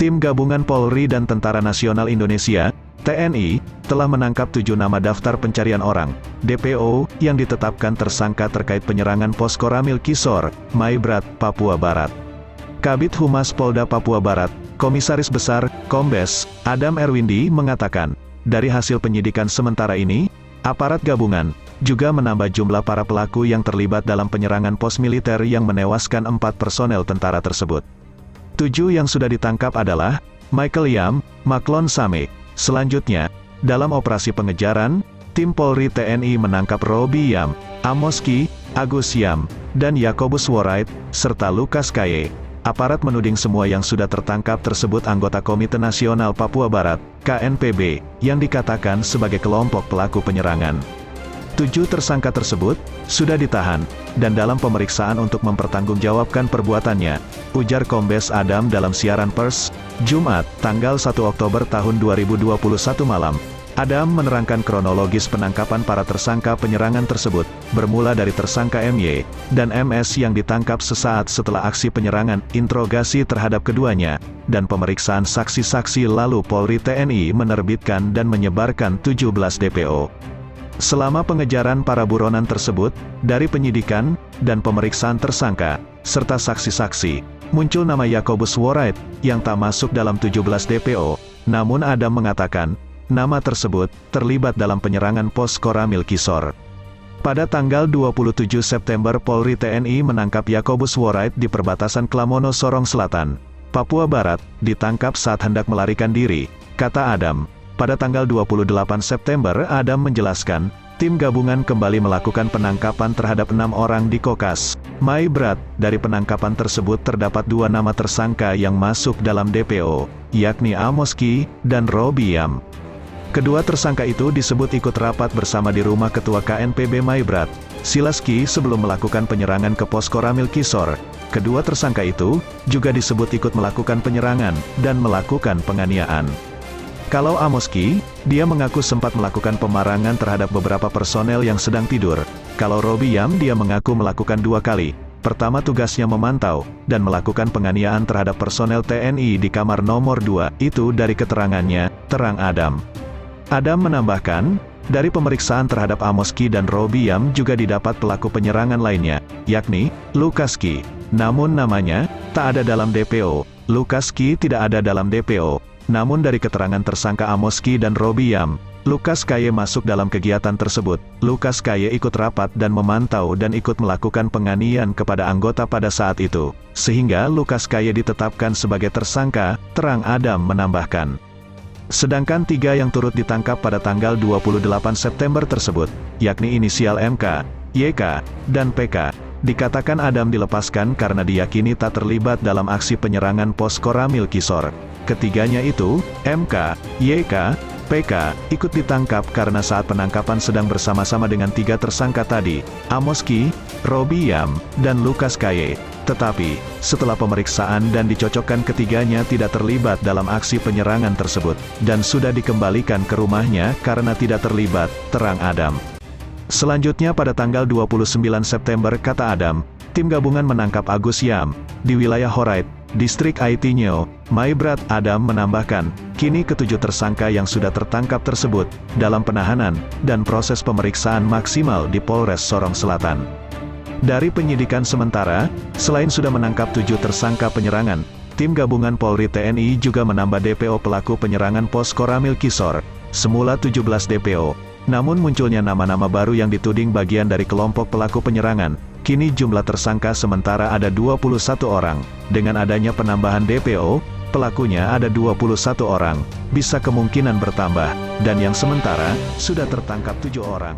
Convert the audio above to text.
Tim Gabungan Polri dan Tentara Nasional Indonesia, TNI, telah menangkap 7 nama daftar pencarian orang, DPO, yang ditetapkan tersangka terkait penyerangan pos Koramil Kisor, Maibrat, Papua Barat. Kabid Humas Polda Papua Barat, Komisaris Besar, Kombes, Adam Erwindi mengatakan, dari hasil penyidikan sementara ini, aparat gabungan juga menambah jumlah para pelaku yang terlibat dalam penyerangan pos militer yang menewaskan 4 personel tentara tersebut. 7 yang sudah ditangkap adalah Michael Yam, Maklon Same. Selanjutnya, dalam operasi pengejaran, tim Polri TNI menangkap Robi Yam, Amos Ki, Agus Yam, dan Yakobus Worait, serta Lukas Kaye. Aparat menuding semua yang sudah tertangkap tersebut anggota Komite Nasional Papua Barat, KNPB, yang dikatakan sebagai kelompok pelaku penyerangan. 7 tersangka tersebut sudah ditahan, dan dalam pemeriksaan untuk mempertanggungjawabkan perbuatannya, ujar Kombes Adam dalam siaran pers, Jumat, tanggal 1 Oktober tahun 2021 malam. Adam menerangkan kronologis penangkapan para tersangka penyerangan tersebut, bermula dari tersangka MY dan MS yang ditangkap sesaat setelah aksi penyerangan, interogasi terhadap keduanya, dan pemeriksaan saksi-saksi lalu Polri TNI menerbitkan dan menyebarkan 17 DPO. Selama pengejaran para buronan tersebut, dari penyidikan dan pemeriksaan tersangka, serta saksi-saksi, muncul nama Yakobus Worait, yang tak masuk dalam 17 DPO, namun Adam mengatakan, nama tersebut terlibat dalam penyerangan pos Koramil Kisor. Pada tanggal 27 September Polri TNI menangkap Yakobus Worait di perbatasan Klamono Sorong Selatan, Papua Barat, ditangkap saat hendak melarikan diri, kata Adam. Pada tanggal 28 September Adam menjelaskan, tim gabungan kembali melakukan penangkapan terhadap 6 orang di Kokas, Maibrat. Dari penangkapan tersebut terdapat 2 nama tersangka yang masuk dalam DPO, yakni Amos Ki dan Robi Yam. Kedua tersangka itu disebut ikut rapat bersama di rumah Ketua KNPB Maibrat, Silas Ki sebelum melakukan penyerangan ke pos Koramil Kisor. Kedua tersangka itu juga disebut ikut melakukan penyerangan dan melakukan penganiayaan. Kalau Amos Ki, dia mengaku sempat melakukan pemarangan terhadap beberapa personel yang sedang tidur. Kalau Robi Yam, dia mengaku melakukan 2 kali. Pertama tugasnya memantau, dan melakukan penganiayaan terhadap personel TNI di kamar nomor 2, itu dari keterangannya, terang Adam. Adam menambahkan, dari pemeriksaan terhadap Amos Ki dan Robi Yam juga didapat pelaku penyerangan lainnya, yakni Lukas Ki. Namun namanya tak ada dalam DPO. Lukas Ki tidak ada dalam DPO. Namun dari keterangan tersangka Amos Ki dan Robi Yam, Lukas Kaye masuk dalam kegiatan tersebut. Lukas Kaye ikut rapat dan memantau dan ikut melakukan penganiayaan kepada anggota pada saat itu, sehingga Lukas Kaye ditetapkan sebagai tersangka, terang Adam menambahkan. Sedangkan 3 yang turut ditangkap pada tanggal 28 September tersebut, yakni inisial MK, YK, dan PK, dikatakan Adam dilepaskan karena diyakini tak terlibat dalam aksi penyerangan pos Koramil Kisor. Ketiganya itu, MK, YK, PK, ikut ditangkap karena saat penangkapan sedang bersama-sama dengan 3 tersangka tadi, Amos Ki, Robi Yam, dan Lukas Kaye. Tetapi, setelah pemeriksaan dan dicocokkan ketiganya tidak terlibat dalam aksi penyerangan tersebut, dan sudah dikembalikan ke rumahnya karena tidak terlibat, terang Adam. Selanjutnya pada tanggal 29 September kata Adam, tim gabungan menangkap Agus Yam, di wilayah Horait, Distrik Aitinyo, Maibrat. Adam menambahkan, kini ke-7 tersangka yang sudah tertangkap tersebut, dalam penahanan, dan proses pemeriksaan maksimal di Polres Sorong Selatan. Dari penyidikan sementara, selain sudah menangkap 7 tersangka penyerangan, tim gabungan Polri TNI juga menambah DPO pelaku penyerangan pos Koramil Kisor, semula 17 DPO. Namun munculnya nama-nama baru yang dituding bagian dari kelompok pelaku penyerangan. Kini jumlah tersangka sementara ada 21 orang. Dengan adanya penambahan DPO, pelakunya ada 21 orang. Bisa kemungkinan bertambah, dan yang sementara, sudah tertangkap 7 orang.